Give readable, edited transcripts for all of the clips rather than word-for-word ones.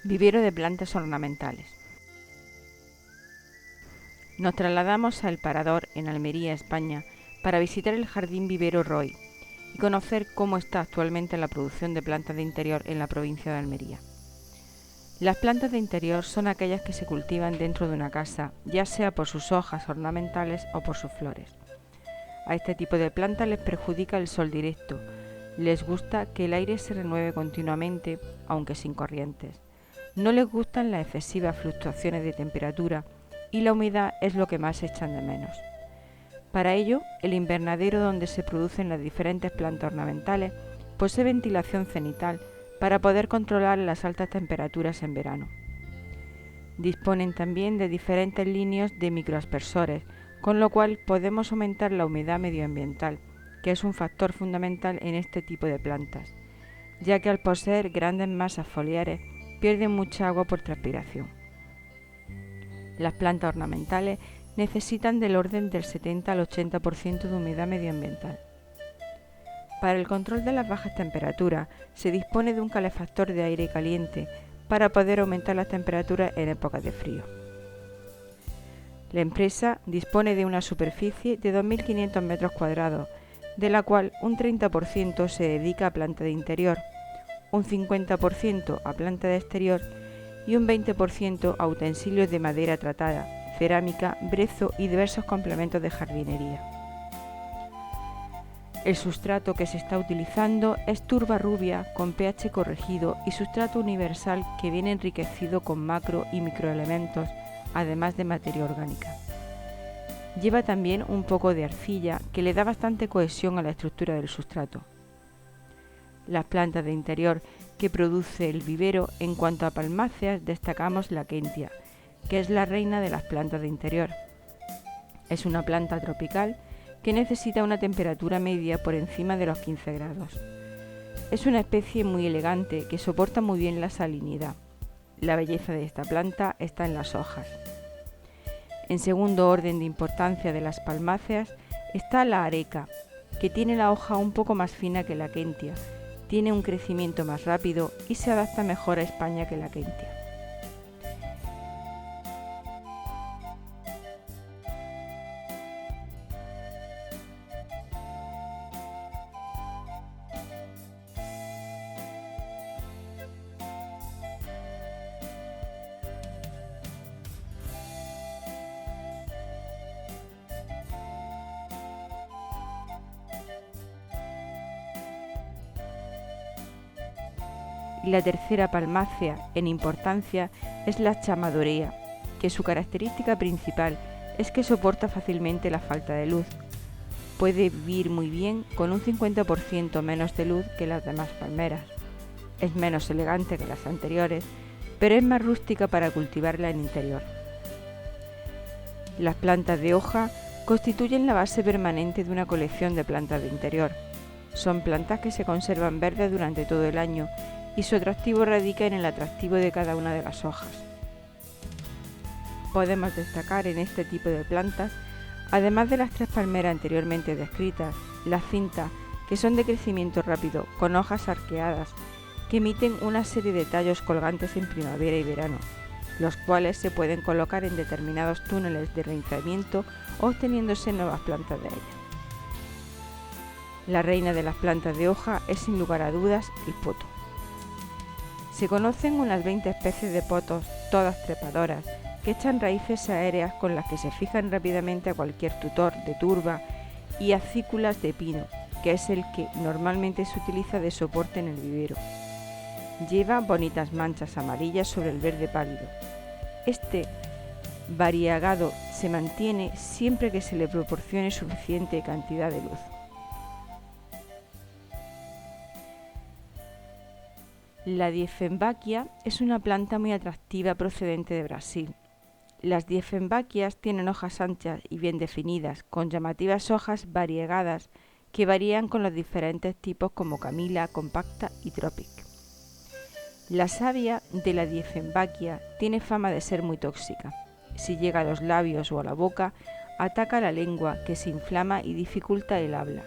Vivero de plantas ornamentales. Nos trasladamos a El Parador, en Almería, España, para visitar el jardín vivero Roy y conocer cómo está actualmente la producción de plantas de interior en la provincia de Almería. Las plantas de interior son aquellas que se cultivan dentro de una casa, ya sea por sus hojas ornamentales o por sus flores. A este tipo de plantas les perjudica el sol directo, les gusta que el aire se renueve continuamente, aunque sin corrientes. No les gustan las excesivas fluctuaciones de temperatura y la humedad es lo que más echan de menos. Para ello, el invernadero donde se producen las diferentes plantas ornamentales posee ventilación cenital para poder controlar las altas temperaturas en verano. Disponen también de diferentes líneas de microaspersores, con lo cual podemos aumentar la humedad medioambiental, que es un factor fundamental en este tipo de plantas, ya que al poseer grandes masas foliares pierden mucha agua por transpiración. Las plantas ornamentales necesitan del orden del 70 al 80% de humedad medioambiental. Para el control de las bajas temperaturas se dispone de un calefactor de aire caliente para poder aumentar las temperaturas en épocas de frío. La empresa dispone de una superficie de 2.500 metros cuadrados, de la cual un 30% se dedica a planta de interior, un 50% a planta de exterior y un 20% a utensilios de madera tratada, cerámica, brezo y diversos complementos de jardinería. El sustrato que se está utilizando es turba rubia con pH corregido y sustrato universal que viene enriquecido con macro y microelementos, además de materia orgánica. Lleva también un poco de arcilla que le da bastante cohesión a la estructura del sustrato. Las plantas de interior que produce el vivero, en cuanto a palmáceas destacamos la Kentia, que es la reina de las plantas de interior. Es una planta tropical que necesita una temperatura media por encima de los 15 grados. Es una especie muy elegante que soporta muy bien la salinidad. La belleza de esta planta está en las hojas. En segundo orden de importancia de las palmáceas está la areca, que tiene la hoja un poco más fina que la Kentia, tiene un crecimiento más rápido y se adapta mejor a España que la Kentia. Y la tercera palmácea en importancia es la chamadorea, que su característica principal es que soporta fácilmente la falta de luz. Puede vivir muy bien con un 50% menos de luz que las demás palmeras. Es menos elegante que las anteriores, pero es más rústica para cultivarla en interior. Las plantas de hoja constituyen la base permanente de una colección de plantas de interior. Son plantas que se conservan verdes durante todo el año y su atractivo radica en el atractivo de cada una de las hojas. Podemos destacar en este tipo de plantas, además de las tres palmeras anteriormente descritas, las cintas, que son de crecimiento rápido, con hojas arqueadas, que emiten una serie de tallos colgantes en primavera y verano, los cuales se pueden colocar en determinados túneles de reentramiento, obteniéndose nuevas plantas de ellas. La reina de las plantas de hoja es sin lugar a dudas el poto. Se conocen unas 20 especies de potos, todas trepadoras, que echan raíces aéreas con las que se fijan rápidamente a cualquier tutor de turba y acículas de pino, que es el que normalmente se utiliza de soporte en el vivero. Lleva bonitas manchas amarillas sobre el verde pálido. Este variegado se mantiene siempre que se le proporcione suficiente cantidad de luz. La Dieffenbachia es una planta muy atractiva procedente de Brasil. Las Dieffenbachias tienen hojas anchas y bien definidas, con llamativas hojas variegadas que varían con los diferentes tipos como Camila, Compacta y Tropic. La savia de la Dieffenbachia tiene fama de ser muy tóxica. Si llega a los labios o a la boca, ataca la lengua, que se inflama y dificulta el habla,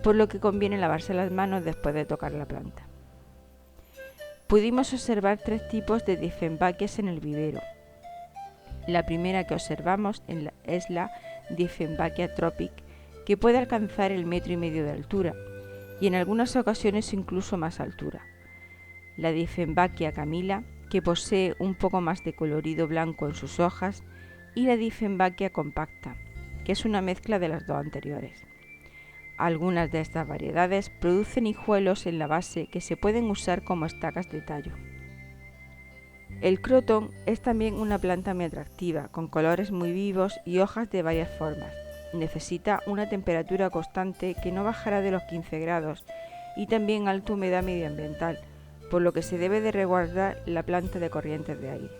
por lo que conviene lavarse las manos después de tocar la planta. pudimos observar 3 tipos de Dieffenbachias en el vivero. La primera que observamos es la Dieffenbachia tropic, que puede alcanzar el 1,5 metros de altura y en algunas ocasiones incluso más altura. La Dieffenbachia camila, que posee un poco más de colorido blanco en sus hojas, y la Dieffenbachia compacta, que es una mezcla de las dos anteriores. Algunas de estas variedades producen hijuelos en la base que se pueden usar como estacas de tallo. El crotón es también una planta muy atractiva, con colores muy vivos y hojas de varias formas. Necesita una temperatura constante que no bajará de los 15 grados y también alta humedad medioambiental, por lo que se debe de resguardar la planta de corrientes de aire.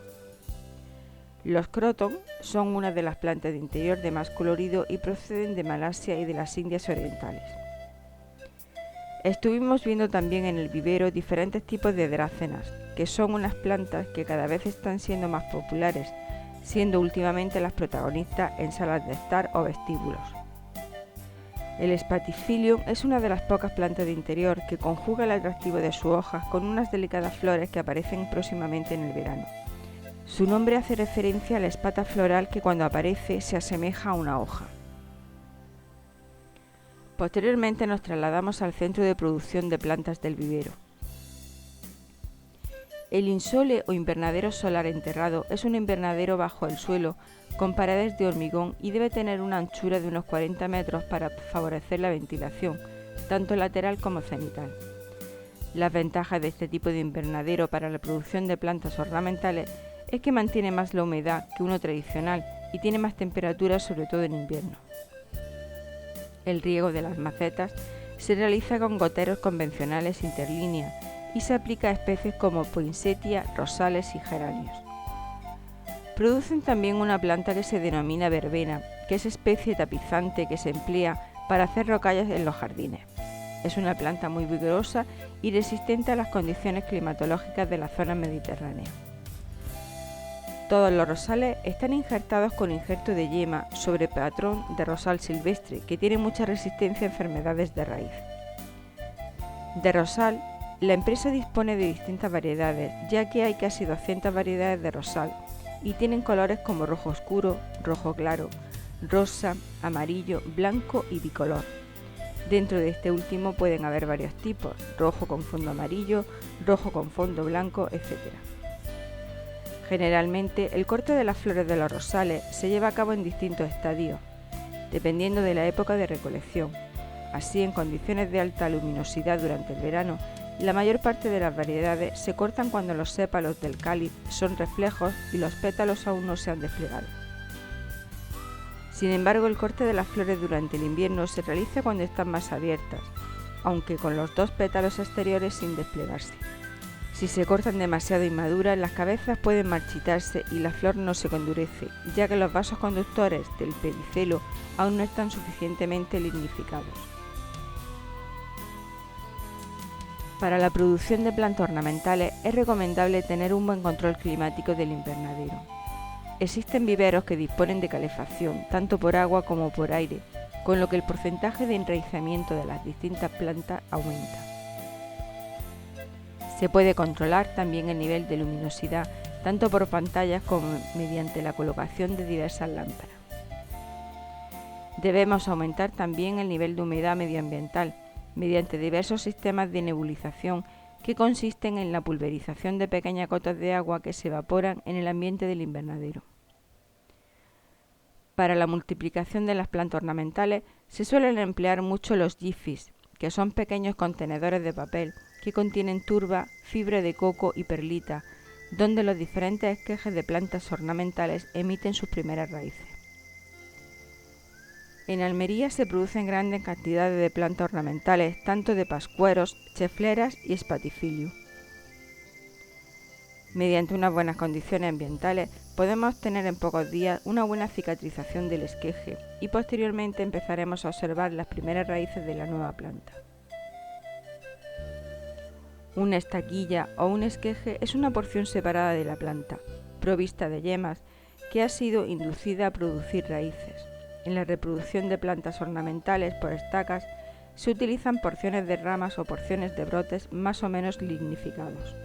Los crotón son una de las plantas de interior de más colorido y proceden de Malasia y de las Indias Orientales. Estuvimos viendo también en el vivero diferentes tipos de drácenas, que son unas plantas que cada vez están siendo más populares, siendo últimamente las protagonistas en salas de estar o vestíbulos. El Spathiphyllum es una de las pocas plantas de interior que conjuga el atractivo de sus hojas con unas delicadas flores que aparecen próximamente en el verano. Su nombre hace referencia a la espata floral que cuando aparece se asemeja a una hoja. Posteriormente nos trasladamos al centro de producción de plantas del vivero. El insole o invernadero solar enterrado es un invernadero bajo el suelo con paredes de hormigón y debe tener una anchura de unos 40 metros para favorecer la ventilación, tanto lateral como cenital. Las ventajas de este tipo de invernadero para la producción de plantas ornamentales es que mantiene más la humedad que uno tradicional y tiene más temperatura, sobre todo en invierno. El riego de las macetas se realiza con goteros convencionales interlíneas y se aplica a especies como poinsettia, rosales y geranios. Producen también una planta que se denomina verbena, que es especie tapizante que se emplea para hacer rocallas en los jardines. Es una planta muy vigorosa y resistente a las condiciones climatológicas de la zona mediterránea. Todos los rosales están injertados con injerto de yema sobre patrón de rosal silvestre, que tiene mucha resistencia a enfermedades de raíz. De rosal, la empresa dispone de distintas variedades, ya que hay casi 200 variedades de rosal, y tienen colores como rojo oscuro, rojo claro, rosa, amarillo, blanco y bicolor. Dentro de este último pueden haber varios tipos, rojo con fondo amarillo, rojo con fondo blanco, etc. Generalmente, el corte de las flores de los rosales se lleva a cabo en distintos estadios, dependiendo de la época de recolección. Así, en condiciones de alta luminosidad durante el verano, la mayor parte de las variedades se cortan cuando los sépalos del cáliz son reflejos y los pétalos aún no se han desplegado. Sin embargo, el corte de las flores durante el invierno se realiza cuando están más abiertas, aunque con los 2 pétalos exteriores sin desplegarse. Si se cortan demasiado inmaduras, las cabezas pueden marchitarse y la flor no se endurece, ya que los vasos conductores del pedicelo aún no están suficientemente lignificados. Para la producción de plantas ornamentales es recomendable tener un buen control climático del invernadero. Existen viveros que disponen de calefacción, tanto por agua como por aire, con lo que el porcentaje de enraizamiento de las distintas plantas aumenta. Se puede controlar también el nivel de luminosidad, tanto por pantallas como mediante la colocación de diversas lámparas. Debemos aumentar también el nivel de humedad medioambiental, mediante diversos sistemas de nebulización que consisten en la pulverización de pequeñas gotas de agua que se evaporan en el ambiente del invernadero. Para la multiplicación de las plantas ornamentales se suelen emplear mucho los jiffys, que son pequeños contenedores de papel que contienen turba, fibra de coco y perlita, donde los diferentes esquejes de plantas ornamentales emiten sus primeras raíces. En Almería se producen grandes cantidades de plantas ornamentales, tanto de pascueros, chefleras y Spathiphyllum. Mediante unas buenas condiciones ambientales podemos tener en pocos días una buena cicatrización del esqueje y posteriormente empezaremos a observar las primeras raíces de la nueva planta. Una estaquilla o un esqueje es una porción separada de la planta, provista de yemas, que ha sido inducida a producir raíces. En la reproducción de plantas ornamentales por estacas se utilizan porciones de ramas o porciones de brotes más o menos lignificados.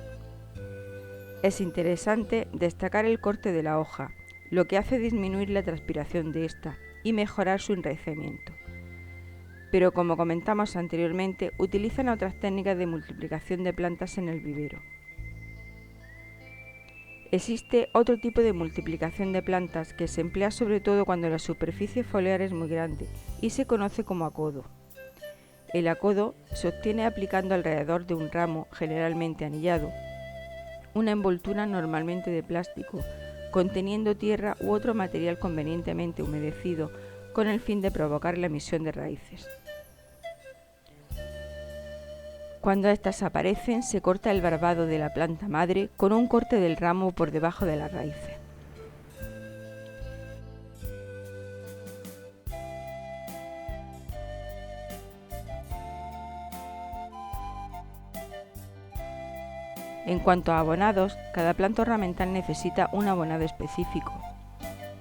Es interesante destacar el corte de la hoja, lo que hace disminuir la transpiración de esta y mejorar su enraizamiento. Pero como comentamos anteriormente, utilizan otras técnicas de multiplicación de plantas en el vivero. Existe otro tipo de multiplicación de plantas que se emplea sobre todo cuando la superficie foliar es muy grande y se conoce como acodo. El acodo se obtiene aplicando alrededor de un ramo, generalmente anillado, una envoltura normalmente de plástico, conteniendo tierra u otro material convenientemente humedecido, con el fin de provocar la emisión de raíces. Cuando éstas aparecen, se corta el barbado de la planta madre con un corte del ramo por debajo de las raíces. En cuanto a abonados, cada planta ornamental necesita un abonado específico,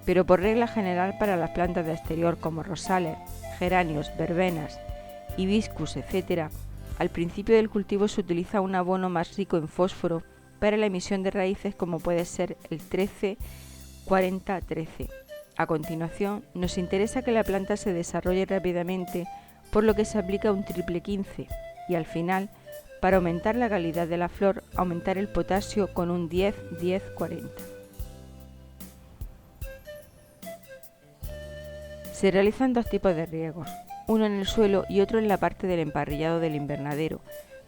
pero por regla general para las plantas de exterior como rosales, geranios, verbenas, hibiscus, etc., al principio del cultivo se utiliza un abono más rico en fósforo para la emisión de raíces, como puede ser el 13-40-13. A continuación, nos interesa que la planta se desarrolle rápidamente, por lo que se aplica un triple 15 y al final, para aumentar la calidad de la flor, aumentar el potasio con un 10-10-40. Se realizan dos tipos de riegos, uno en el suelo y otro en la parte del emparrillado del invernadero,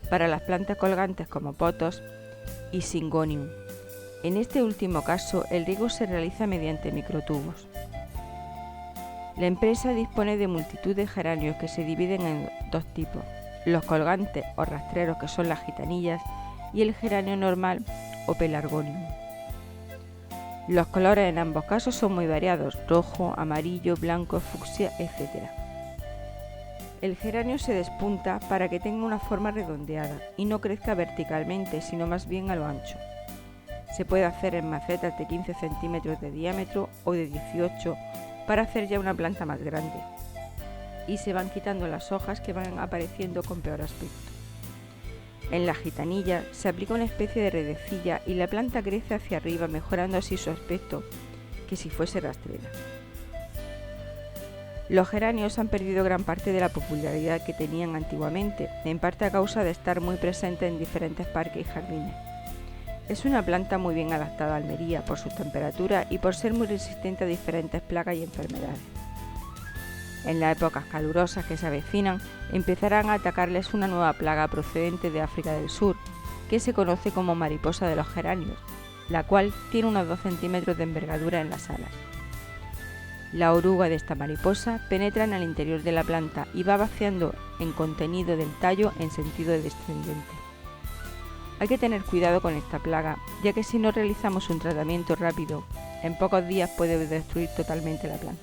para las plantas colgantes como pothos y syngonium. En este último caso, el riego se realiza mediante microtubos. La empresa dispone de multitud de geranios que se dividen en dos tipos, los colgantes o rastreros, que son las gitanillas, y el geranio normal o pelargonium. Los colores en ambos casos son muy variados, rojo, amarillo, blanco, fucsia, etc. El geranio se despunta para que tenga una forma redondeada y no crezca verticalmente, sino más bien a lo ancho. Se puede hacer en macetas de 15 centímetros de diámetro o de 18 para hacer ya una planta más grande. Y se van quitando las hojas que van apareciendo con peor aspecto. En la gitanilla se aplica una especie de redecilla y la planta crece hacia arriba, mejorando así su aspecto que si fuese rastrera. Los geranios han perdido gran parte de la popularidad que tenían antiguamente, en parte a causa de estar muy presentes en diferentes parques y jardines. Es una planta muy bien adaptada a Almería por su temperatura y por ser muy resistente a diferentes plagas y enfermedades. En las épocas calurosas que se avecinan, empezarán a atacarles una nueva plaga procedente de África del Sur, que se conoce como mariposa de los geranios, la cual tiene unos 2 centímetros de envergadura en las alas. La oruga de esta mariposa penetra en el interior de la planta y va vaciando en contenido del tallo en sentido descendente. Hay que tener cuidado con esta plaga, ya que si no realizamos un tratamiento rápido, en pocos días puede destruir totalmente la planta.